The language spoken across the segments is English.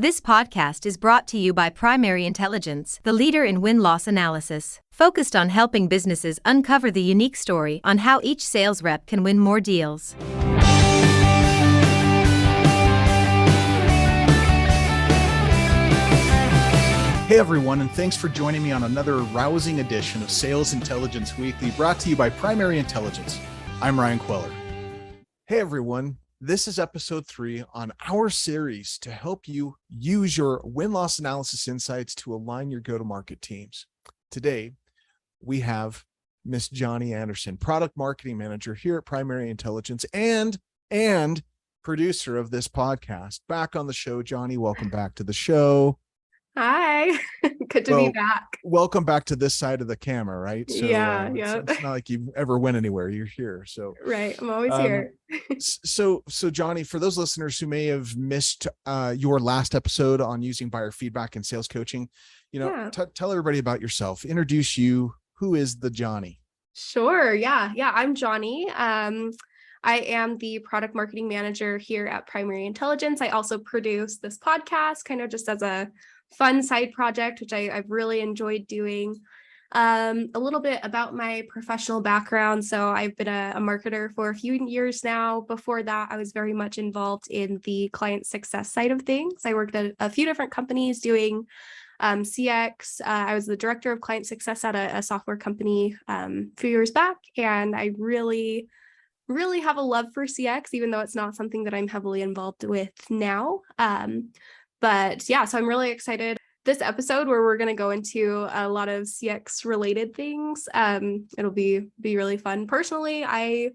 This podcast is brought to you by Primary Intelligence, the leader in win-loss analysis, focused on helping businesses uncover the unique story on how each sales rep can win more deals. Hey everyone, and thanks for joining me on another rousing edition of Sales Intelligence Weekly, brought to you by Primary Intelligence. I'm Ryan Queller. Hey everyone, this is episode 3 on our series to help you use your win-loss analysis insights to align your go-to-market teams. Today, we have Miss Johnny Anderson, Product Marketing Manager here at Primary Intelligence and producer of this podcast. Back on the show, Johnny, welcome back to the show. Hi, good to be back. Welcome back to this side of the camera, right? So, yeah. It's not like you ever went anywhere. You're here. So right, I'm always here. So Johnny, for those listeners who may have missed your last episode on using buyer feedback and sales coaching, tell everybody about yourself. Introduce you. Who is the Johnny? Sure. Yeah. I'm Johnny. I am the product marketing manager here at Primary Intelligence. I also produce this podcast kind of just as a fun side project, which I've really enjoyed doing. A little bit about my professional background. So I've been a marketer for a few years now. Before that, I was very much involved in the client success side of things. I worked at a few different companies doing CX. I was the director of client success at a software company a few years back. And I really have a love for CX, even though it's not something that I'm heavily involved with now. But yeah, so I'm really excited. This episode where we're going to go into a lot of CX related things. It'll be really fun. Personally, I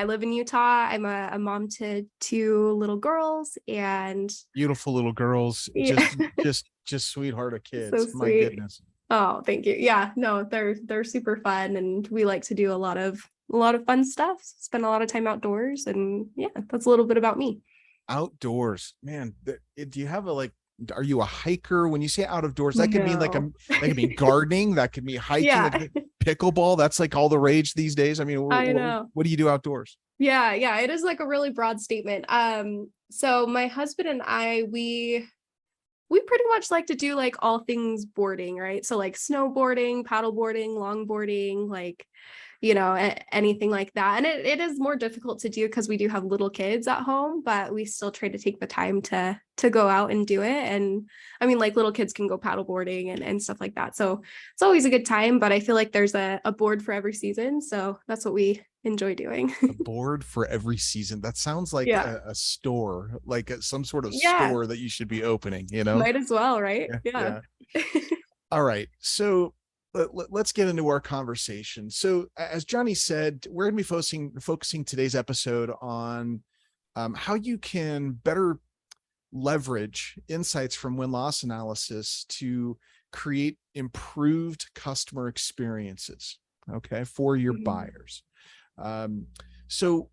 live in Utah. I'm a mom to 2 little girls and beautiful little girls. Yeah. just sweetheart of kids. So my goodness. Oh, thank you. Yeah, no, they're super fun, and we like to do a lot of fun stuff. Spend a lot of time outdoors, and yeah, that's a little bit about me. Outdoors, man. Do you have are you a hiker? When you say out of doors, that could mean that could mean gardening, that could mean hiking, yeah. Pickleball. That's like all the rage these days. I mean, I know. What do you do outdoors? Yeah, it is like a really broad statement. So my husband and I, we pretty much like to do like all things boarding, right? So like snowboarding, paddleboarding, longboarding, like, anything like that. And it is more difficult to do because we do have little kids at home, but we still try to take the time to go out and do it. And I mean, like little kids can go paddleboarding and stuff like that. So it's always a good time, but I feel like there's a board for every season. So that's what we enjoy doing. A board for every season. That sounds like a store, like some sort of store that you should be opening, Might as well, right? Yeah. All right. So let's get into our conversation. So as Johnny said, we're going to be focusing today's episode on how you can better leverage insights from win-loss analysis to create improved customer experiences, okay, for your buyers. So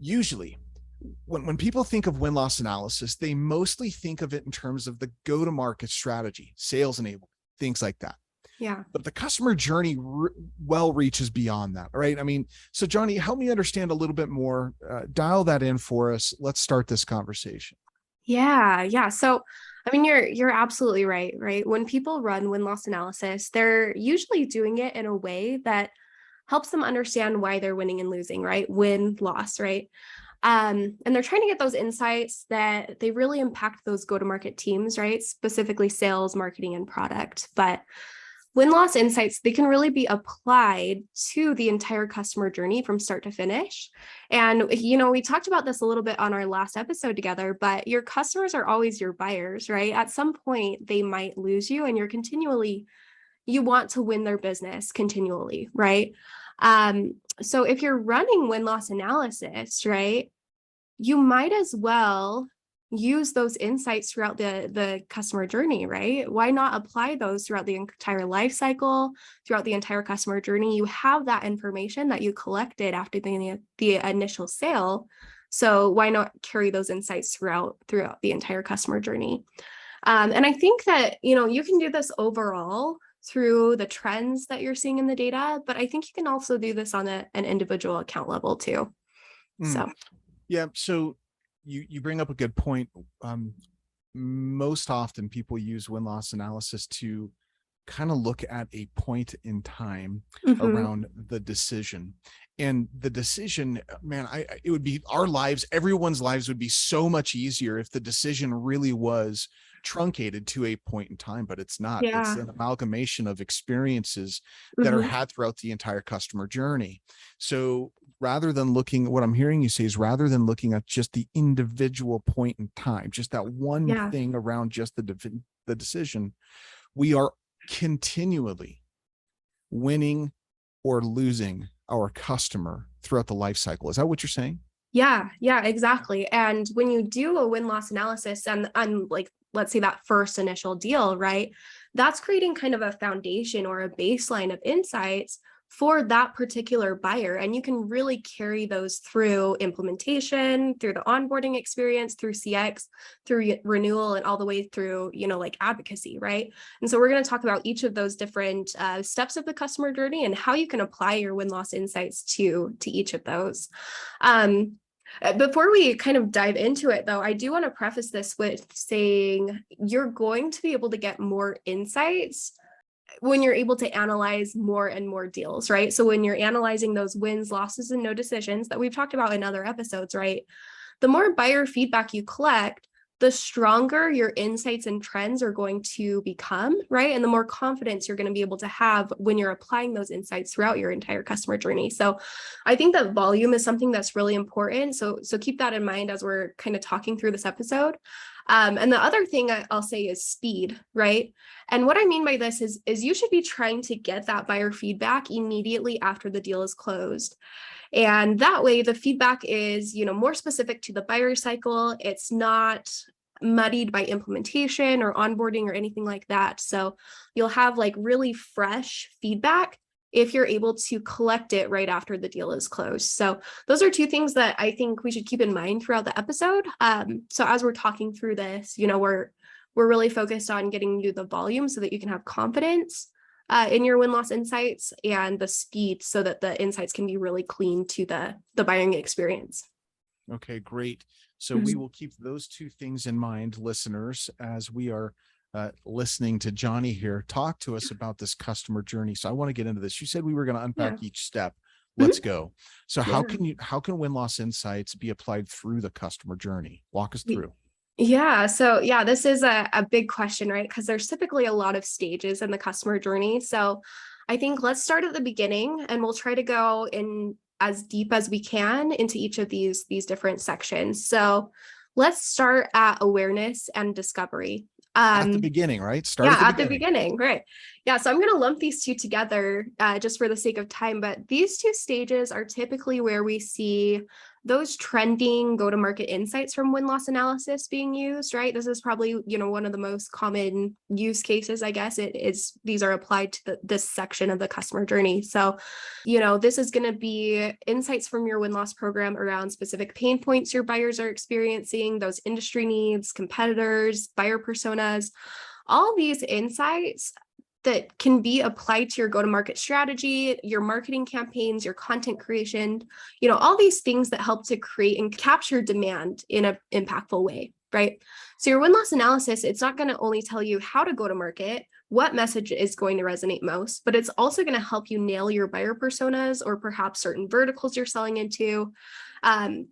usually when people think of win-loss analysis, they mostly think of it in terms of the go-to-market strategy, sales enablement, things like that. Yeah. But the customer journey reaches beyond that, right? I mean, so Johnny, help me understand a little bit more, dial that in for us. Let's start this conversation. Yeah. So, I mean, you're absolutely right? When people run win-loss analysis, they're usually doing it in a way that helps them understand why they're winning and losing, right? Win-loss, right? And they're trying to get those insights that they really impact those go-to-market teams, right? Specifically sales, marketing, and product. But win-loss insights, they can really be applied to the entire customer journey from start to finish. And, we talked about this a little bit on our last episode together, but your customers are always your buyers, right? At some point, they might lose you, and you want to win their business continually, right? So if you're running win-loss analysis, right, you might as well use those insights throughout the customer journey, right? Why not apply those throughout the entire life cycle, throughout the entire customer journey? You have that information that you collected after the initial sale. So why not carry those insights throughout the entire customer journey? And I think that, you can do this overall through the trends that you're seeing in the data, but I think you can also do this on an individual account level too. So, yeah. So you bring up a good point. most often people use win-loss analysis to kind of look at a point in time around the decision. And the decision, man, it would be our lives, everyone's lives would be so much easier if the decision really was truncated to a point in time, but it's not. It's Yeah. an amalgamation of experiences that are had throughout the entire customer journey. So rather than looking, what I'm hearing you say is rather than looking at just the individual point in time, just that one Yeah. thing around just the decision, we are continually winning or losing our customer throughout the life cycle. Is that what you're saying? Yeah, exactly. And when you do a win-loss analysis and like, let's say that first initial deal, right? That's creating kind of a foundation or a baseline of insights for that particular buyer. And you can really carry those through implementation, through the onboarding experience, through CX, through renewal, and all the way through, like advocacy, right? And so we're going to talk about each of those different steps of the customer journey and how you can apply your win-loss insights to each of those. Before we kind of dive into it, though, I do want to preface this with saying you're going to be able to get more insights when you're able to analyze more and more deals, right? So when you're analyzing those wins, losses, and no decisions that we've talked about in other episodes, right? The more buyer feedback you collect, the stronger your insights and trends are going to become, right? And the more confidence you're going to be able to have when you're applying those insights throughout your entire customer journey. So I think that volume is something that's really important. So keep that in mind as we're kind of talking through this episode. And the other thing I'll say is speed, right? And what I mean by this is you should be trying to get that buyer feedback immediately after the deal is closed. And that way the feedback is, more specific to the buyer cycle. It's not muddied by implementation or onboarding or anything like that. So you'll have like really fresh feedback if you're able to collect it right after the deal is closed. So those are two things that I think we should keep in mind throughout the episode. So as we're talking through this, we're really focused on getting you the volume so that you can have confidence in your win-loss insights, and the speed so that the insights can be really clean to the buying experience. Okay, great. So we will keep those two things in mind, listeners, as we are listening to Johnny here talk to us about this customer journey. So I want to get into this. You said we were going to unpack each step. Let's go. So how can win-loss insights be applied through the customer journey? Walk us through. Yeah. So this is a big question, right? Because there's typically a lot of stages in the customer journey. So I think let's start at the beginning and we'll try to go in as deep as we can into each of these different sections. So let's start at awareness and discovery. At the beginning, right? Start at the beginning, right? Yeah. So I'm going to lump these two together just for the sake of time. But these two stages are typically where we see those trending go-to-market insights from win-loss analysis being used, right? This is probably, one of the most common use cases, I guess. These are applied to this section of the customer journey. So, this is going to be insights from your win-loss program around specific pain points your buyers are experiencing, those industry needs, competitors, buyer personas, all these insights that can be applied to your go-to-market strategy, your marketing campaigns, your content creation, all these things that help to create and capture demand in an impactful way, right? So your win-loss analysis, it's not going to only tell you how to go to market, what message is going to resonate most, but it's also going to help you nail your buyer personas or perhaps certain verticals you're selling into.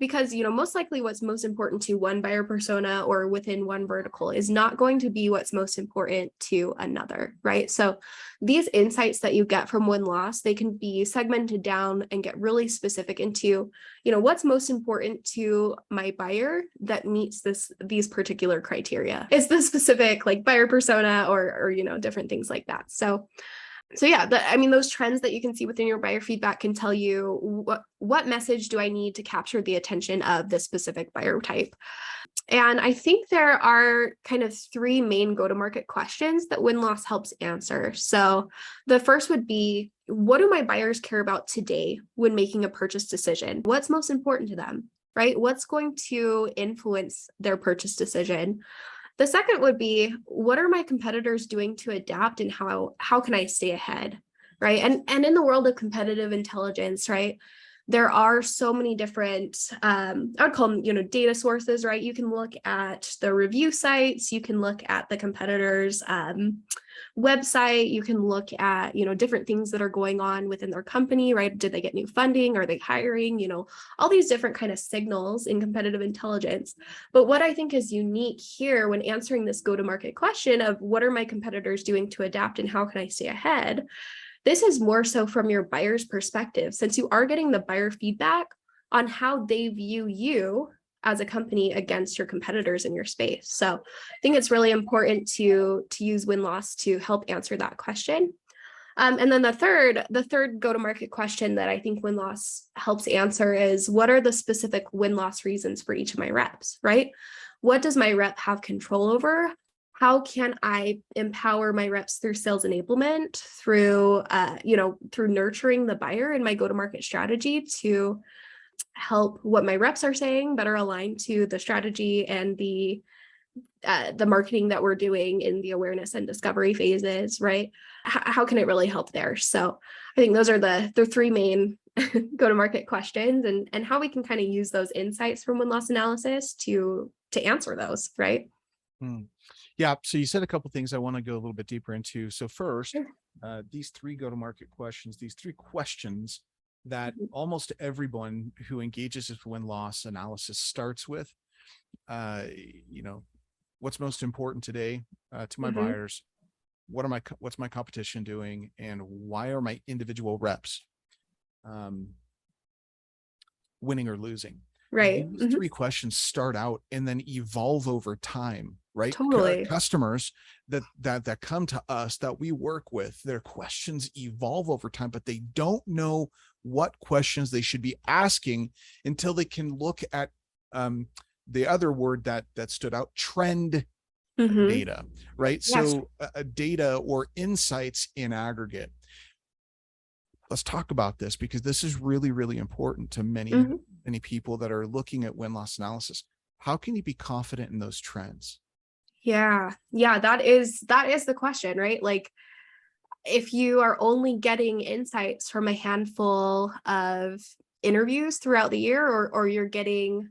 Because, most likely what's most important to one buyer persona or within one vertical is not going to be what's most important to another, right? So these insights that you get from win-loss, they can be segmented down and get really specific into, what's most important to my buyer that meets these particular criteria. Is the specific like buyer persona or different things like that. So those trends that you can see within your buyer feedback can tell you what message do I need to capture the attention of this specific buyer type. And I think there are kind of three main go-to-market questions that win-loss helps answer. So the first would be, what do my buyers care about today when making a purchase decision? What's most important to them, right? What's going to influence their purchase decision? The second would be, what are my competitors doing to adapt, and how can I stay ahead, right? And in the world of competitive intelligence, right, there are so many different, I would call them, data sources, right? You can look at the review sites, you can look at the competitors' website, you can look at, different things that are going on within their company, right? Did they get new funding? Are they hiring? All these different kind of signals in competitive intelligence. But what I think is unique here when answering this go-to-market question of what are my competitors doing to adapt and how can I stay ahead? This is more so from your buyer's perspective, since you are getting the buyer feedback on how they view you as a company against your competitors in your space. So I think it's really important to use win-loss to help answer that question. And then the third go-to-market question that I think win-loss helps answer is, what are the specific win-loss reasons for each of my reps, right? What does my rep have control over? How can I empower my reps through sales enablement, through nurturing the buyer in my go-to-market strategy to help what my reps are saying better align to the strategy and the marketing that we're doing in the awareness and discovery phases, right? How can it really help there? So I think those are the three main go-to-market questions, and how we can kind of use those insights from win-loss analysis to answer those, right? Yeah. So you said a couple of things I want to go a little bit deeper into. So first, Sure. These three go-to-market questions, these three questions that almost everyone who engages with win-loss analysis starts with, what's most important today to my buyers? What's my competition doing? And why are my individual reps winning or losing? Right. These three questions start out and then evolve over time, right? Totally. Customers that come to us that we work with, their questions evolve over time, but they don't know what questions they should be asking until they can look at the other word that stood out, trend data, right? Yes. So data or insights in aggregate. Let's talk about this because this is really, really important to many people that are looking at win-loss analysis. How can you be confident in those trends? Yeah, that is the question, right? Like, if you are only getting insights from a handful of interviews throughout the year, or you're getting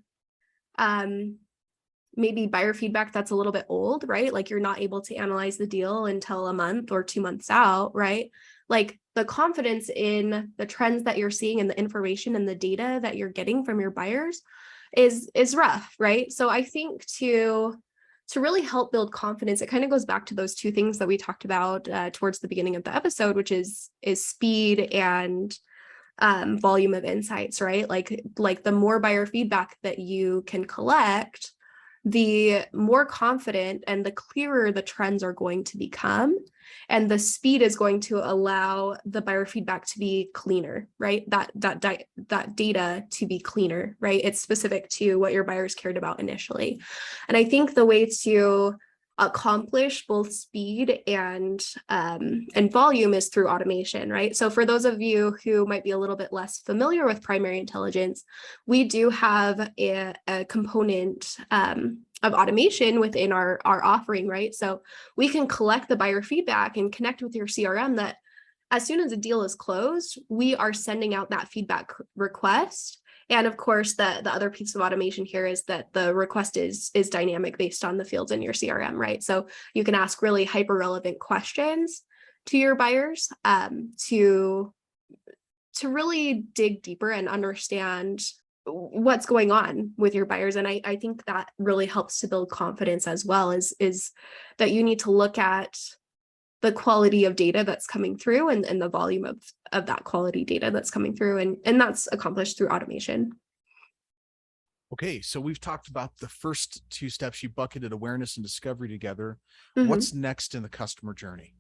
maybe buyer feedback that's a little bit old, right? Like, you're not able to analyze the deal until a month or 2 months out, right? Like, the confidence in the trends that you're seeing and the information and the data that you're getting from your buyers is rough, right? So I think to really help build confidence, it kind of goes back to those two things that we talked about towards the beginning of the episode, which is speed and volume of insights, right? Like the more buyer feedback that you can collect, the more confident and the clearer the trends are going to become. And the speed is going to allow the buyer feedback to be cleaner, right? That data to be cleaner, right? It's specific to what your buyers cared about initially. And I think the way to accomplish both speed and volume is through automation, right? So for those of you who might be a little bit less familiar with primary intelligence, we do have a component of automation within our offering, right? So we can collect the buyer feedback and connect with your CRM that as soon as a deal is closed, we are sending out that feedback request. And of course, the other piece of automation here is that the request is dynamic based on the fields in your CRM, right? So you can ask really hyper relevant questions to your buyers to really dig deeper and understand what's going on with your buyers. And I think that really helps to build confidence as well, is that you need to look at the quality of data that's coming through and the volume of that quality data that's coming through. And that's accomplished through automation. Okay, so we've talked about the first two steps. You bucketed awareness and discovery together. What's next in the customer journey?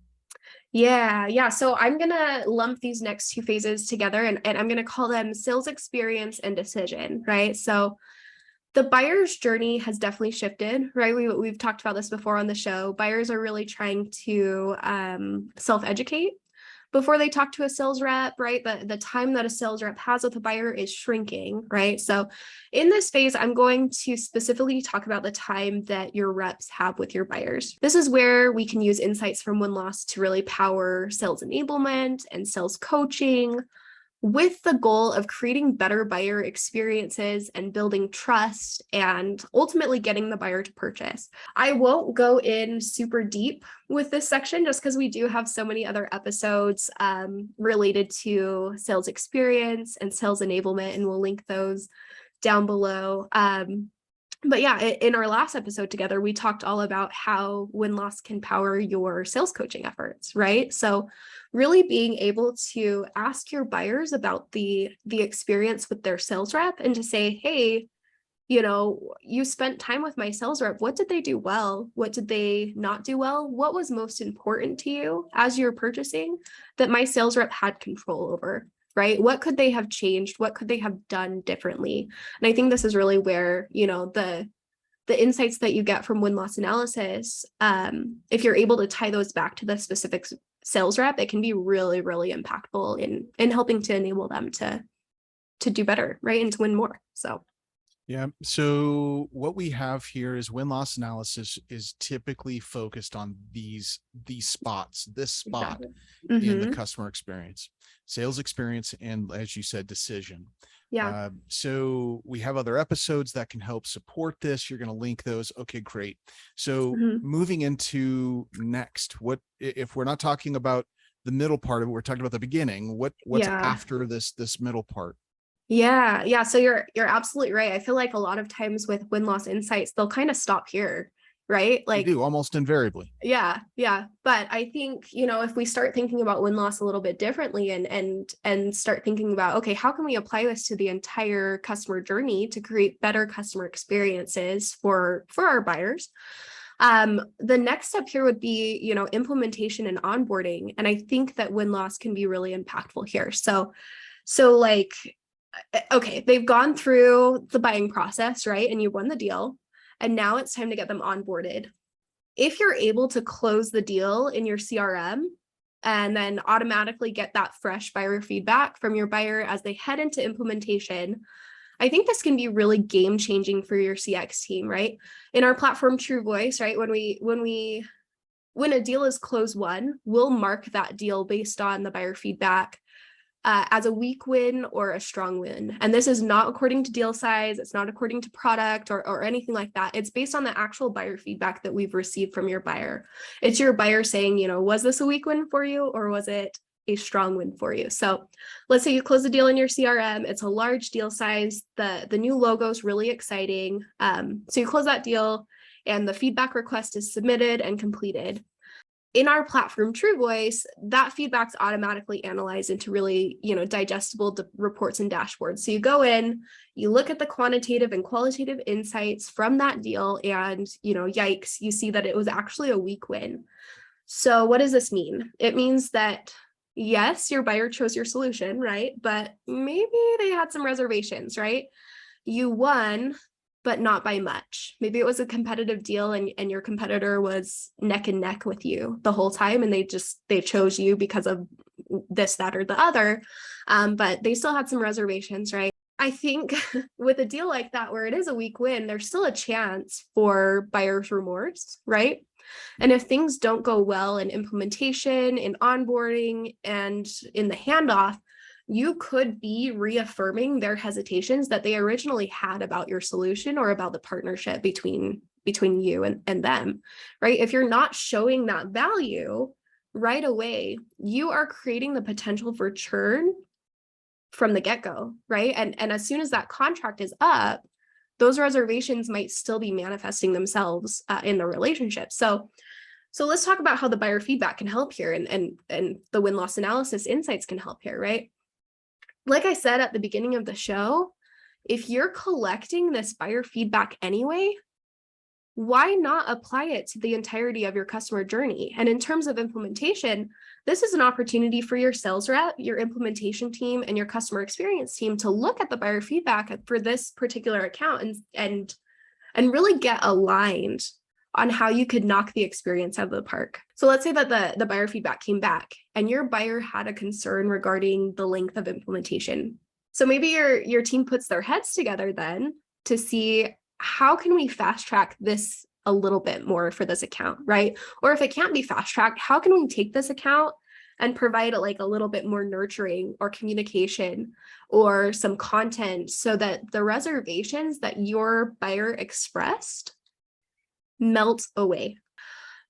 Yeah. So I'm going to lump these next two phases together, and I'm going to call them sales experience and decision, right? So the buyer's journey has definitely shifted, right? We've talked about this before on the show. Buyers are really trying to self-educate before they talk to a sales rep, right? The time that a sales rep has with a buyer is shrinking, right? So in this phase, I'm going to specifically talk about the time that your reps have with your buyers. This is where we can use insights from win-loss to really power sales enablement and sales coaching, with the goal of creating better buyer experiences and building trust and ultimately getting the buyer to purchase. I won't go in super deep with this section just because we do have so many other episodes related to sales experience and sales enablement, and we'll link those down below. But yeah, in our last episode together, we talked all about how win-loss can power your sales coaching efforts, right? So really being able to ask your buyers about the experience with their sales rep and to say, hey, you know, you spent time with my sales rep. What did they do well? What did they not do well? What was most important to you as you're purchasing that my sales rep had control over? Right? What could they have changed? What could they have done differently? And I think this is really where, you know, the insights that you get from win-loss analysis, if you're able to tie those back to the specific sales rep, it can be really, really impactful in helping to enable them to do better, right? And to win more. So yeah. So what we have here is win-loss analysis is typically focused on this spot exactly. in the customer experience, sales experience, and as you said, decision. Yeah. So we have other episodes that can help support this. You're going to link those. Okay, great. So moving into next, what if we're not talking about the middle part of it, we're talking about the beginning, what's after this middle part? Yeah. So you're absolutely right. I feel like a lot of times with win-loss insights, they'll kind of stop here, right? Like you do almost invariably. Yeah. But I think, you know, if we start thinking about win-loss a little bit differently and start thinking about, okay, how can we apply this to the entire customer journey to create better customer experiences for our buyers? The next step here would be, you know, implementation and onboarding. And I think that win-loss can be really impactful here. So like, okay, they've gone through the buying process, right? And you won the deal. And now it's time to get them onboarded. If you're able to close the deal in your CRM and then automatically get that fresh buyer feedback from your buyer as they head into implementation, I think this can be really game changing for your CX team, right? In our platform TruVoice, right? When a deal is close won, we'll mark that deal based on the buyer feedback as a weak win or a strong win. And this is not according to deal size. It's not according to product or anything like that. It's based on the actual buyer feedback that we've received from your buyer. It's your buyer saying, you know, was this a weak win for you or was it a strong win for you? So let's say you close the deal in your CRM. It's a large deal size. The new logo is really exciting. So you close that deal and the feedback request is submitted and completed. In our platform TruVoice, that feedback's automatically analyzed into really, you know, digestible reports and dashboards. So you go in, you look at the quantitative and qualitative insights from that deal, and, you know, yikes, you see that it was actually a weak win. So what does this mean? It means that, yes, your buyer chose your solution, right? But maybe they had some reservations, right? You won, but not by much. Maybe it was a competitive deal and your competitor was neck and neck with you the whole time and they chose you because of this, that, or the other. But they still had some reservations, right? I think with a deal like that, where it is a weak win, there's still a chance for buyer's remorse, right? And if things don't go well in implementation, in onboarding, and in the handoff, you could be reaffirming their hesitations that they originally had about your solution or about the partnership between you and them, right? If you're not showing that value right away, you are creating the potential for churn from the get-go, right? And as soon as that contract is up, those reservations might still be manifesting themselves in the relationship. So let's talk about how the buyer feedback can help here and the win-loss analysis insights can help here, right? Like I said at the beginning of the show, if you're collecting this buyer feedback anyway, why not apply it to the entirety of your customer journey? And in terms of implementation, this is an opportunity for your sales rep, your implementation team, and your customer experience team to look at the buyer feedback for this particular account and really get aligned on how you could knock the experience out of the park. So let's say that the buyer feedback came back and your buyer had a concern regarding the length of implementation. So maybe your team puts their heads together then to see how can we fast track this a little bit more for this account, right? Or if it can't be fast tracked, how can we take this account and provide like a little bit more nurturing or communication or some content so that the reservations that your buyer expressed melt away.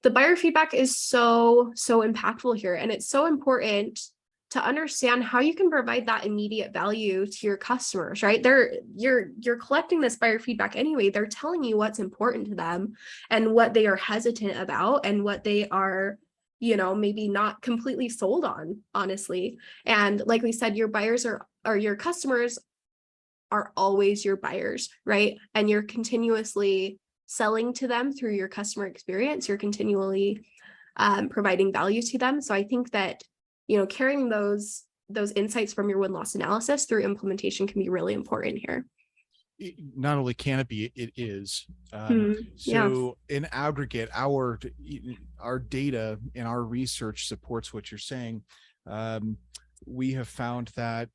The buyer feedback is so impactful here, and it's so important to understand how you can provide that immediate value to your customers, right? You're collecting this buyer feedback anyway. They're telling you what's important to them and what they are hesitant about and what they are, maybe not completely sold on, honestly. And like we said, your buyers or your customers are always your buyers, right? And you're continuously selling to them through your customer experience. You're continually providing value to them. So I think that, carrying those insights from your win-loss analysis through implementation can be really important here. Not only can it be, it is. So in aggregate, our data and our research supports what you're saying. We have found that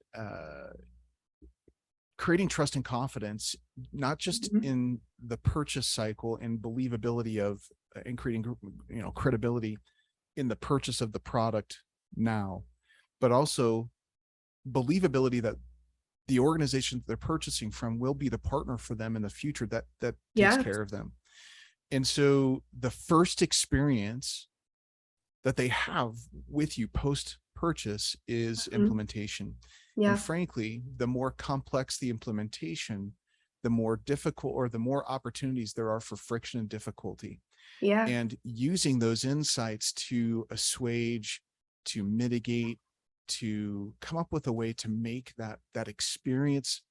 creating trust and confidence, not just in the purchase cycle and believability of and creating, credibility in the purchase of the product now, but also believability that the organization that they're purchasing from will be the partner for them in the future that takes care of them. And so the first experience that they have with you post purchase is implementation. And frankly, the more complex the implementation, the more difficult or the more opportunities there are for friction and difficulty. And using those insights to assuage, to mitigate, to come up with a way to make that experience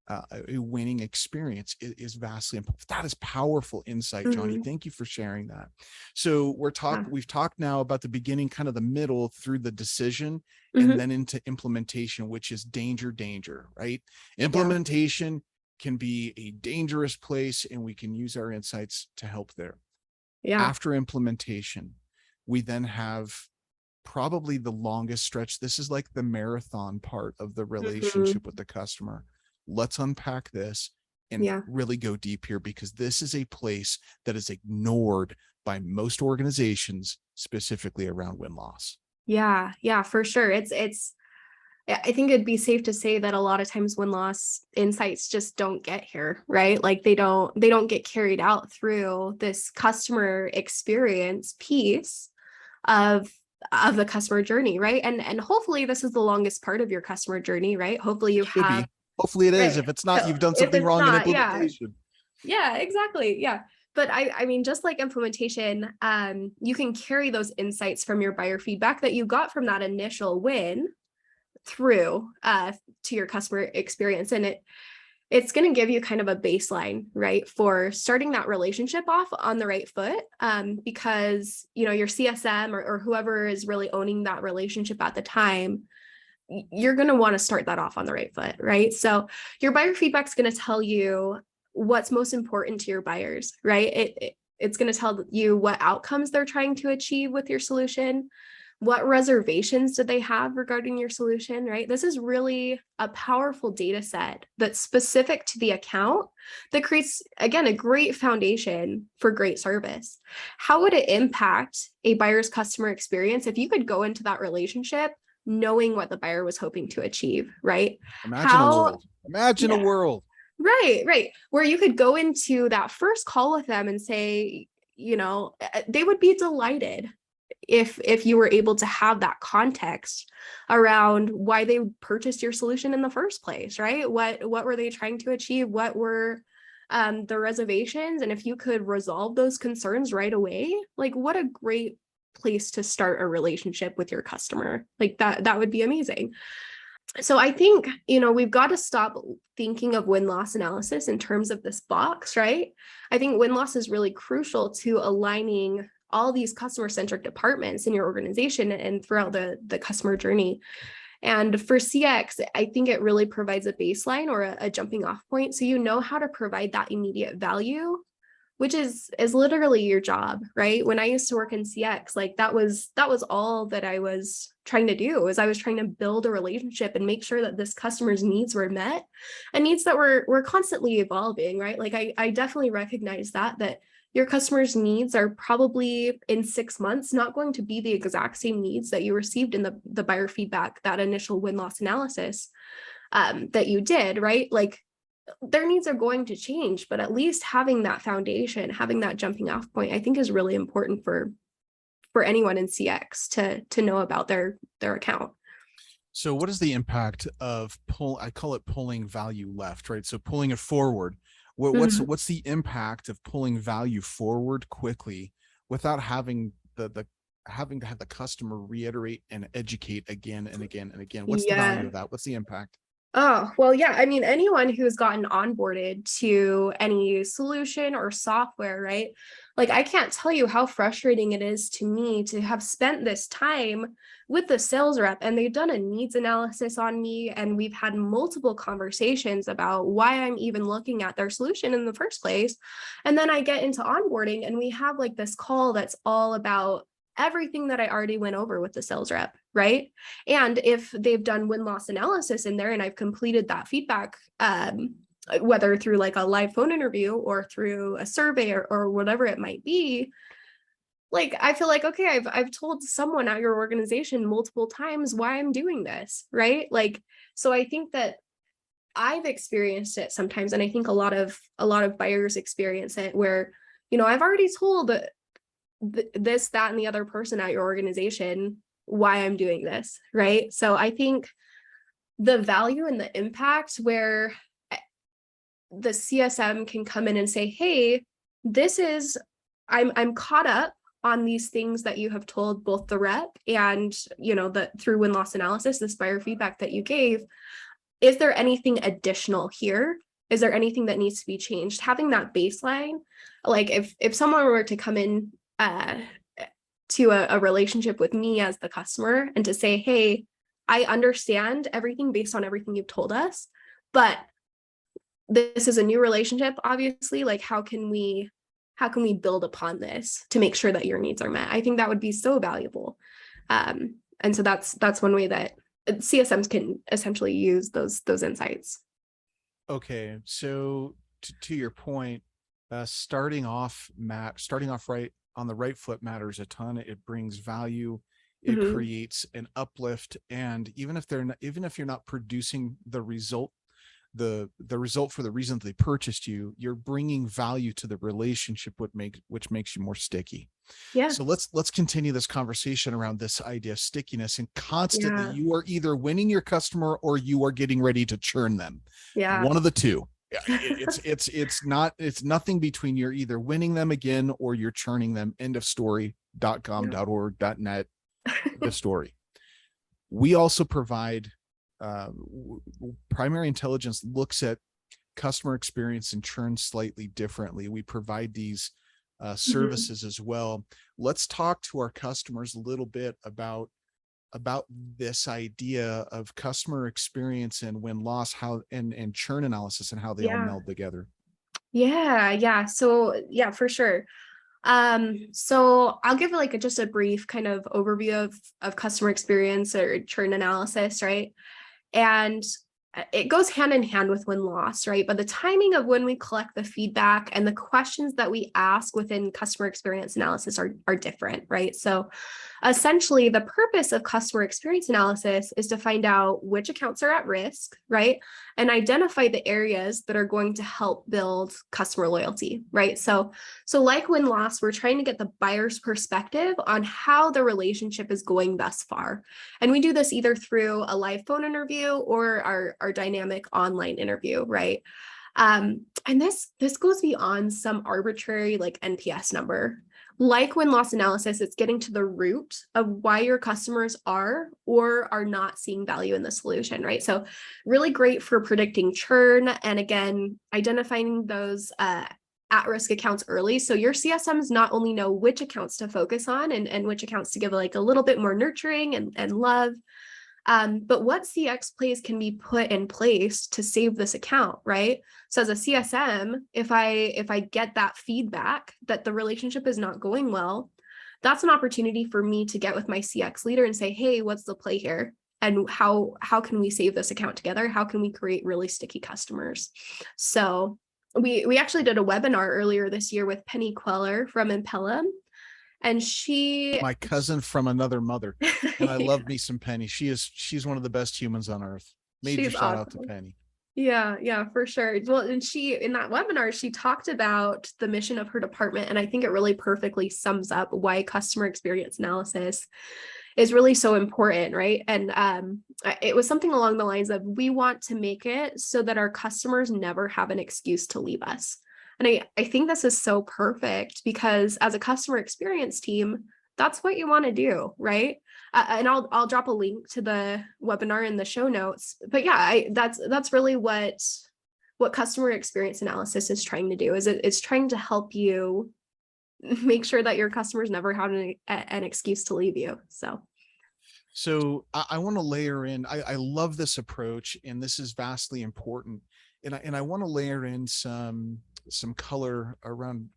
a winning experience is vastly important. That is powerful insight, Johnny. Thank you for sharing that. So we've talked now about the beginning, kind of the middle through the decision, and then into implementation, which is danger, right? Implementation can be a dangerous place, and we can use our insights to help there. After implementation, we then have probably the longest stretch. This is like the marathon part of the relationship with the customer. Let's unpack this and really go deep here, because this is a place that is ignored by most organizations, specifically around win-loss. Yeah, for sure. I think it'd be safe to say that a lot of times win-loss insights just don't get here, right? Like they don't get carried out through this customer experience piece of the customer journey, right? And hopefully this is the longest part of your customer journey, right? Hopefully you have. Hopefully it is. If it's not, you've done something wrong in implementation. Yeah, exactly. Yeah. But I mean, just like implementation, you can carry those insights from your buyer feedback that you got from that initial win through to your customer experience. And it's going to give you kind of a baseline, right, for starting that relationship off on the right foot, because, your CSM or whoever is really owning that relationship at the time, you're going to want to start that off on the right foot, right? So your buyer feedback is going to tell you what's most important to your buyers, right? It's going to tell you what outcomes they're trying to achieve with your solution. What reservations do they have regarding your solution, right? This is really a powerful data set that's specific to the account that creates, again, a great foundation for great service. How would it impact a buyer's customer experience if you could go into that relationship knowing what the buyer was hoping to achieve, right? Imagine a world. Right. Where you could go into that first call with them and say, they would be delighted if you were able to have that context around why they purchased your solution in the first place, right? What were they trying to achieve? What were the reservations? And if you could resolve those concerns right away, like what a great place to start a relationship with your customer. Like that would be amazing. So I think, we've got to stop thinking of win-loss analysis in terms of this box, right? I think win-loss is really crucial to aligning all these customer-centric departments in your organization and throughout the customer journey. And for CX, I think it really provides a baseline or a jumping off point. So you know how to provide that immediate value, which is literally your job, right? When I used to work in CX, like that was all that I was trying to do, is I was trying to build a relationship and make sure that this customer's needs were met, and needs that were constantly evolving, right? Like I definitely recognize that your customers' needs are probably in 6 months not going to be the exact same needs that you received in the buyer feedback, that initial win-loss analysis that you did, right? Like their needs are going to change, but at least having that foundation, having that jumping off point, I think is really important for anyone in CX to know about their account. So what is the impact of I call it pulling value left, right? So pulling it forward. What's the impact of pulling value forward quickly without having having to have the customer reiterate and educate again and again and again? What's the value of that? What's the impact? Oh, well, yeah. I mean, anyone who's gotten onboarded to any solution or software, right? Like, I can't tell you how frustrating it is to me to have spent this time with the sales rep and they've done a needs analysis on me. And we've had multiple conversations about why I'm even looking at their solution in the first place. And then I get into onboarding and we have like this call that's all about everything that I already went over with the sales rep, right? And if they've done win-loss analysis in there and I've completed that feedback, whether through like a live phone interview or through a survey or whatever it might be, like I feel like, okay, I've told someone at your organization multiple times why I'm doing this, right? Like, so I think that I've experienced it sometimes, and I think a lot of buyers experience it where, I've already told this, that, and the other person at your organization why I'm doing this, right? So I think the value and the impact where the CSM can come in and say, hey, I'm caught up on these things that you have told both the rep and, through win-loss analysis, this buyer feedback that you gave. Is there anything additional here? Is there anything that needs to be changed? Having that baseline, like if someone were to come in to a relationship with me as the customer and to say, hey, I understand everything based on everything you've told us, but this is a new relationship, obviously, like how can we build upon this to make sure that your needs are met? I think that would be so valuable. And so that's one way that CSMs can essentially use those insights. Okay, so to your point, starting off right on the right foot matters a ton. It brings value, it creates an uplift, and even if you're not producing the result, the result for the reason that they purchased you, you're bringing value to the relationship, which makes you more sticky. Yeah. So let's continue this conversation around this idea of stickiness, and constantly you are either winning your customer or you are getting ready to churn them. Yeah. One of the two. It's nothing between. You're either winning them again or you're churning them. End of story. .com, .org, .net, the story. We also provide primary intelligence looks at customer experience and churn slightly differently. We provide these services as well. Let's talk to our customers a little bit about this idea of customer experience and win-loss, how and churn analysis and how they all meld together. Yeah. So yeah, for sure. So I'll give like just a brief kind of overview of customer experience or churn analysis, right? And it goes hand in hand with win-loss, right? But the timing of when we collect the feedback and the questions that we ask within customer experience analysis are different, right? So essentially, the purpose of customer experience analysis is to find out which accounts are at risk, right? And identify the areas that are going to help build customer loyalty, right? So like win-loss, we're trying to get the buyer's perspective on how the relationship is going thus far. And we do this either through a live phone interview or our dynamic online interview, right? And this goes beyond some arbitrary like NPS number. Like win-loss analysis, it's getting to the root of why your customers are or are not seeing value in the solution, right? So really great for predicting churn and again, identifying those at-risk accounts early. So your CSMs not only know which accounts to focus on and which accounts to give like a little bit more nurturing and love, but what CX plays can be put in place to save this account, right? So as a CSM, if I get that feedback that the relationship is not going well, that's an opportunity for me to get with my CX leader and say, hey, what's the play here? And how can we save this account together? How can we create really sticky customers? So we actually did a webinar earlier this year with Penny Queller from Impellum, and My cousin from another mother. And I yeah, love me some Penny. She's one of the best humans on earth. Major she's shout out to awesome. Penny. Yeah, for sure. Well, and she, in that webinar, she talked about the mission of her department. And I think it really perfectly sums up why customer experience analysis is really so important, right? And it was something along the lines of, we want to make it so that our customers never have an excuse to leave us. And I think this is so perfect, because as a customer experience team, that's what you want to do, right? And I'll drop a link to the webinar in the show notes. But yeah, that's really what customer experience analysis is trying to do. Is it's trying to help you make sure that your customers never have an excuse to leave you. So I want to layer in, I love this approach, and this is vastly important. And I want to layer in some color around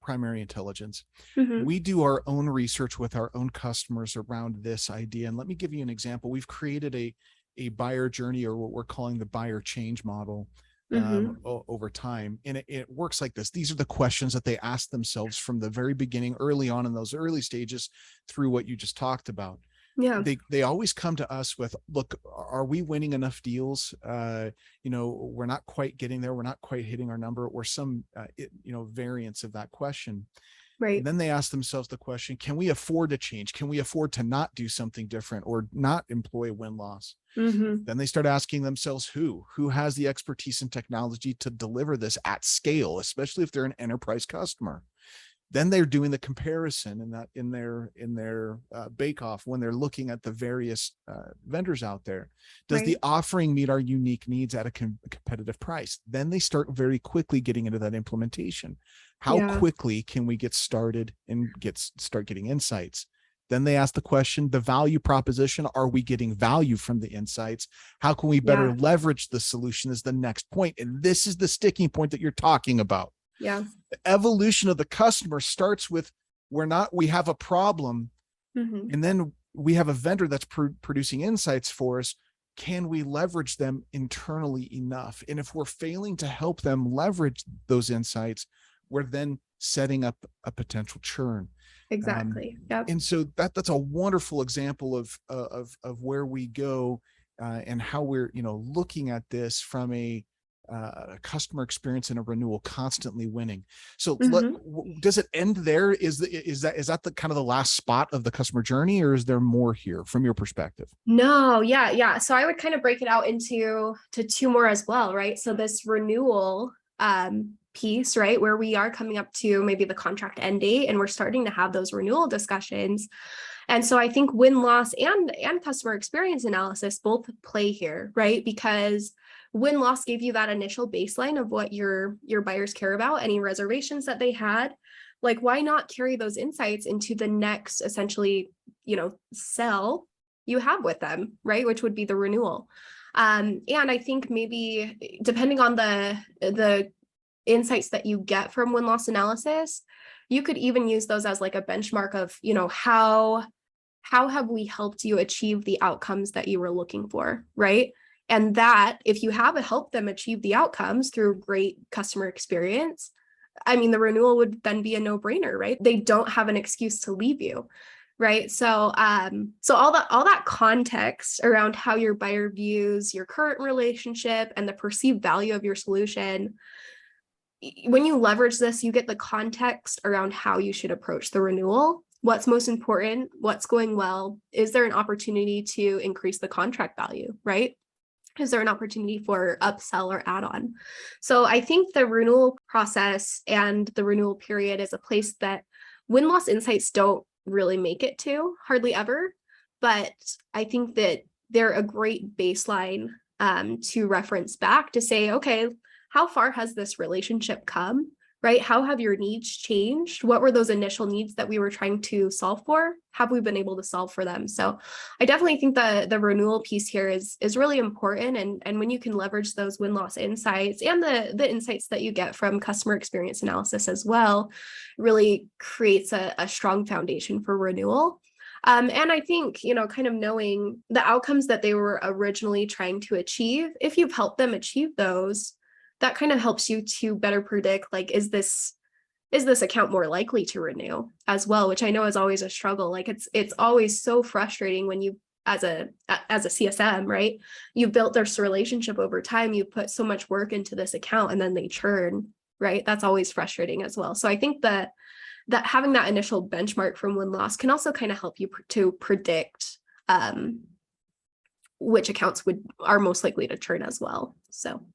primary intelligence. Mhm. We do our own research with our own customers around this idea. And let me give you an example. We've created a buyer journey, or what we're calling the buyer change model, over time. And it works like this. These are the questions that they ask themselves from the very beginning, early on in those early stages, through what you just talked about. Yeah. They always come to us with, look, are we winning enough deals? We're not quite getting there. We're not quite hitting our number, or some, variance of that question. Right. And then they ask themselves the question, can we afford to change? Can we afford to not do something different, or not employ win-loss? Then they start asking themselves, who has the expertise and technology to deliver this at scale, especially if they're an enterprise customer. Then they're doing the comparison in their bake off, when they're looking at the various vendors out there. Does the offering meet our unique needs at a competitive price? Then they start very quickly getting into that implementation. How quickly can we get started and start getting insights? Then they ask the question, the value proposition, are we getting value from the insights? How can we better leverage the solution, is the next point. And this is the sticking point that you're talking about. Yeah. The evolution of the customer starts with, we have a problem, and then we have a vendor that's producing insights for us. Can we leverage them internally enough? And if we're failing to help them leverage those insights, we're then setting up a potential churn. Exactly. Yep. And so that's a wonderful example of where we go, and how we're looking at this from a customer experience and a renewal, constantly winning. So does it end there? Is that the kind of the last spot of the customer journey, or is there more here from your perspective? No, yeah. So I would kind of break it out into two more as well, right? So this renewal piece, right, where we are coming up to maybe the contract end date, and we're starting to have those renewal discussions. And so I think win-loss and customer experience analysis both play here, right? Because win-loss gave you that initial baseline of what your buyers care about, any reservations that they had. Like, why not carry those insights into the next, essentially, sell you have with them, right? Which would be the renewal. And I think maybe depending on the insights that you get from win-loss analysis, you could even use those as like a benchmark of, how have we helped you achieve the outcomes that you were looking for, right? And that if you have helped them achieve the outcomes through great customer experience, I mean, the renewal would then be a no-brainer, right? They don't have an excuse to leave you, right? So, so all that context around how your buyer views your current relationship and the perceived value of your solution, when you leverage this, you get the context around how you should approach the renewal. What's most important? What's going well? Is there an opportunity to increase the contract value, right? Is there an opportunity for upsell or add-on? So I think the renewal process and the renewal period is a place that win-loss insights don't really make it to, hardly ever. But I think that they're a great baseline to reference back to say, okay, how far has this relationship come, right? How have your needs changed? What were those initial needs that we were trying to solve for? Have we been able to solve for them? So I definitely think the renewal piece here is really important. And when you can leverage those win-loss insights and the insights that you get from customer experience analysis as well, really creates a strong foundation for renewal. And I think, kind of knowing the outcomes that they were originally trying to achieve, if you've helped them achieve those, that kind of helps you to better predict, like, is this account more likely to renew as well, which I know is always a struggle. Like it's always so frustrating when you, as a CSM, right? You've built this relationship over time, you put so much work into this account and then they churn, right? That's always frustrating as well. So I think that having that initial benchmark from win-loss can also kind of help you to predict which accounts are most likely to churn as well. So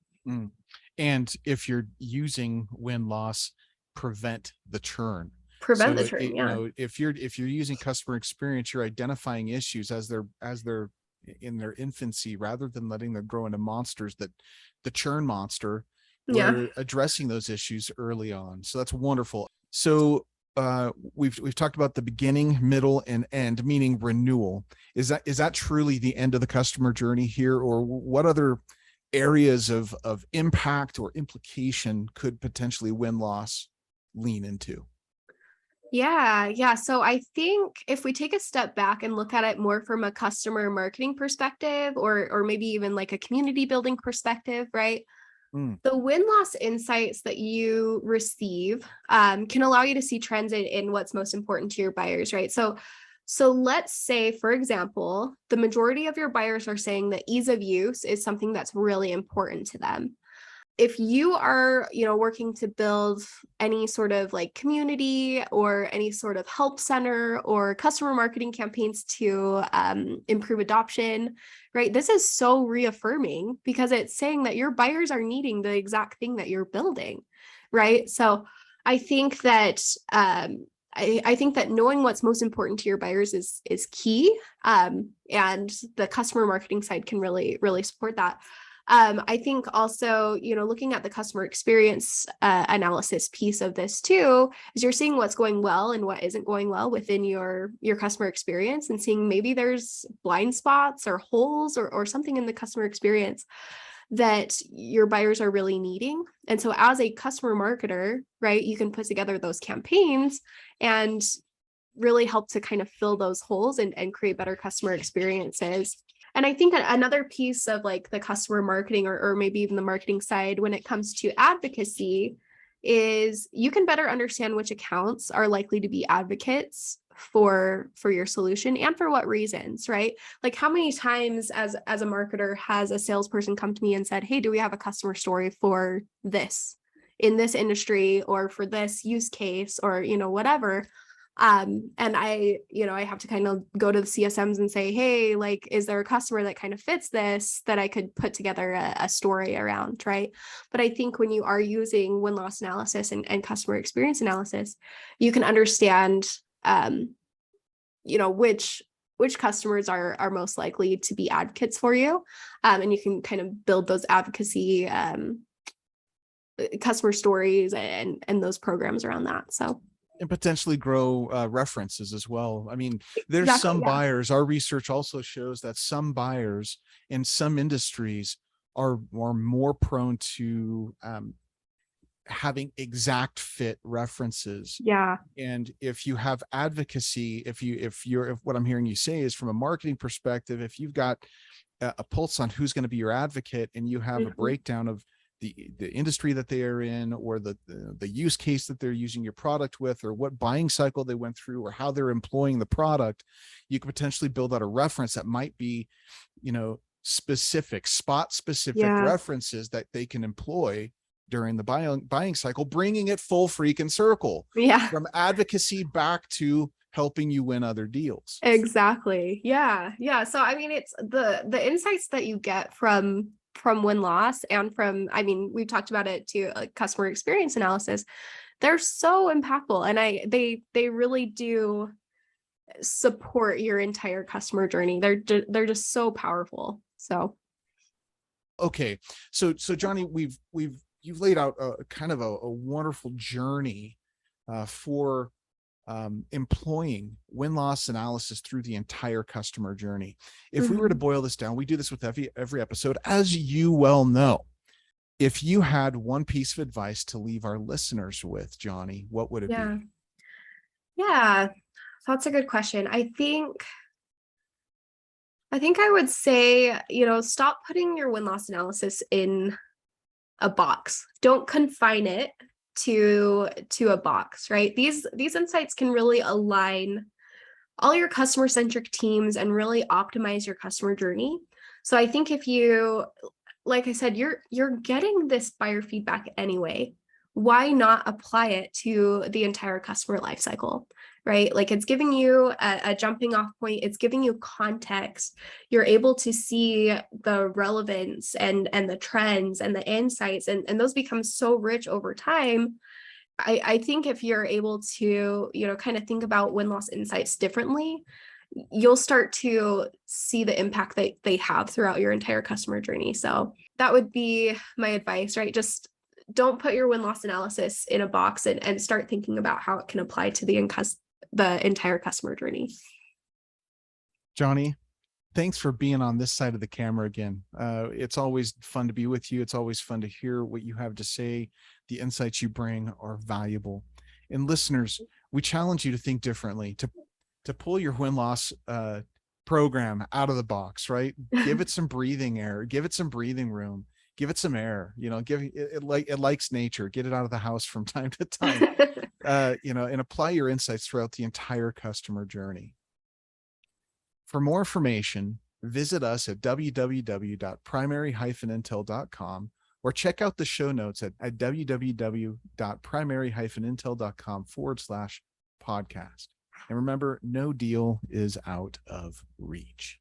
and if you're using win-loss, prevent the churn. If you're using customer experience, you're identifying issues as they're in their infancy, rather than letting them grow into monsters, that the churn monster. We're addressing those issues early on. So that's wonderful. So we've talked about the beginning, middle, and end, meaning renewal. Is that truly the end of the customer journey here, or what other areas of impact or implication could potentially win-loss lean into? Yeah. So I think if we take a step back and look at it more from a customer marketing perspective, or maybe even like a community building perspective, right? The win-loss insights that you receive can allow you to see trends in what's most important to your buyers, right? So let's say, for example, the majority of your buyers are saying that ease of use is something that's really important to them. If you are, working to build any sort of like community or any sort of help center or customer marketing campaigns to improve adoption, right? This is so reaffirming because it's saying that your buyers are needing the exact thing that you're building, right? So I think that I think that knowing what's most important to your buyers is key, and the customer marketing side can really, really support that. I think also, looking at the customer experience analysis piece of this too, is you're seeing what's going well and what isn't going well within your customer experience, and seeing maybe there's blind spots or holes or something in the customer experience that your buyers are really needing. And so as a customer marketer, right, you can put together those campaigns and really help to kind of fill those holes and create better customer experiences. And I think another piece of like the customer marketing or maybe even the marketing side when it comes to advocacy is you can better understand which accounts are likely to be advocates for your solution and for what reasons, right? Like how many times as a marketer has a salesperson come to me and said, hey, do we have a customer story for this in this industry or for this use case or, whatever. And I have to kind of go to the CSMs and say, hey, like, is there a customer that kind of fits this that I could put together a story around, right? But I think when you are using win-loss analysis and customer experience analysis, you can understand, which customers are most likely to be advocates for you. And you can kind of build those advocacy customer stories and those programs around that. So. And potentially grow references as well. I mean, there's some buyers, our research also shows that some buyers in some industries are more prone to having exact fit references. Yeah. And if you have advocacy, if what I'm hearing you say is from a marketing perspective, if you've got a pulse on who's going to be your advocate and you have a breakdown of the industry that they are in, or the use case that they're using your product with, or what buying cycle they went through, or how they're employing the product, you could potentially build out a reference that might be, spot specific references that they can employ during the buying cycle, bringing it full freaking circle from advocacy back to helping you win other deals. Exactly. Yeah. So, I mean, it's the insights that you get from win-loss and from, we've talked about it too, like customer experience analysis, they're so impactful. And they really do support your entire customer journey. They're just so powerful. So. Okay. So Johnny, you've laid out a kind of a wonderful journey for employing win-loss analysis through the entire customer journey. If we were to boil this down, we do this with every episode, as you well know. If you had one piece of advice to leave our listeners with, Johnny, what would it be? Yeah, that's a good question. I think I would say, stop putting your win-loss analysis in a box. Don't confine it to a box, right? These insights can really align all your customer centric teams and really optimize your customer journey. So I think if you, like I said, you're getting this buyer feedback anyway, why not apply it to the entire customer lifecycle, right? Like it's giving you a jumping off point, it's giving you context. You're able to see the relevance and the trends and the insights, and those become so rich over time. I think if you're able to, kind of think about win-loss insights differently, you'll start to see the impact that they have throughout your entire customer journey. So that would be my advice, right? Just don't put your win-loss analysis in a box, and start thinking about how it can apply to the entire customer journey. Johnny, thanks for being on this side of the camera again. It's always fun to be with you. It's always fun to hear what you have to say. The insights you bring are valuable. And listeners, we challenge you to think differently, to pull your win-loss program out of the box, right? Give it some breathing air, give it some breathing room, give it some air, give it likes nature, get it out of the house from time to time, and apply your insights throughout the entire customer journey. For more information, visit us at www.primary-intel.com or check out the show notes at www.primary-intel.com/podcast. And remember, no deal is out of reach.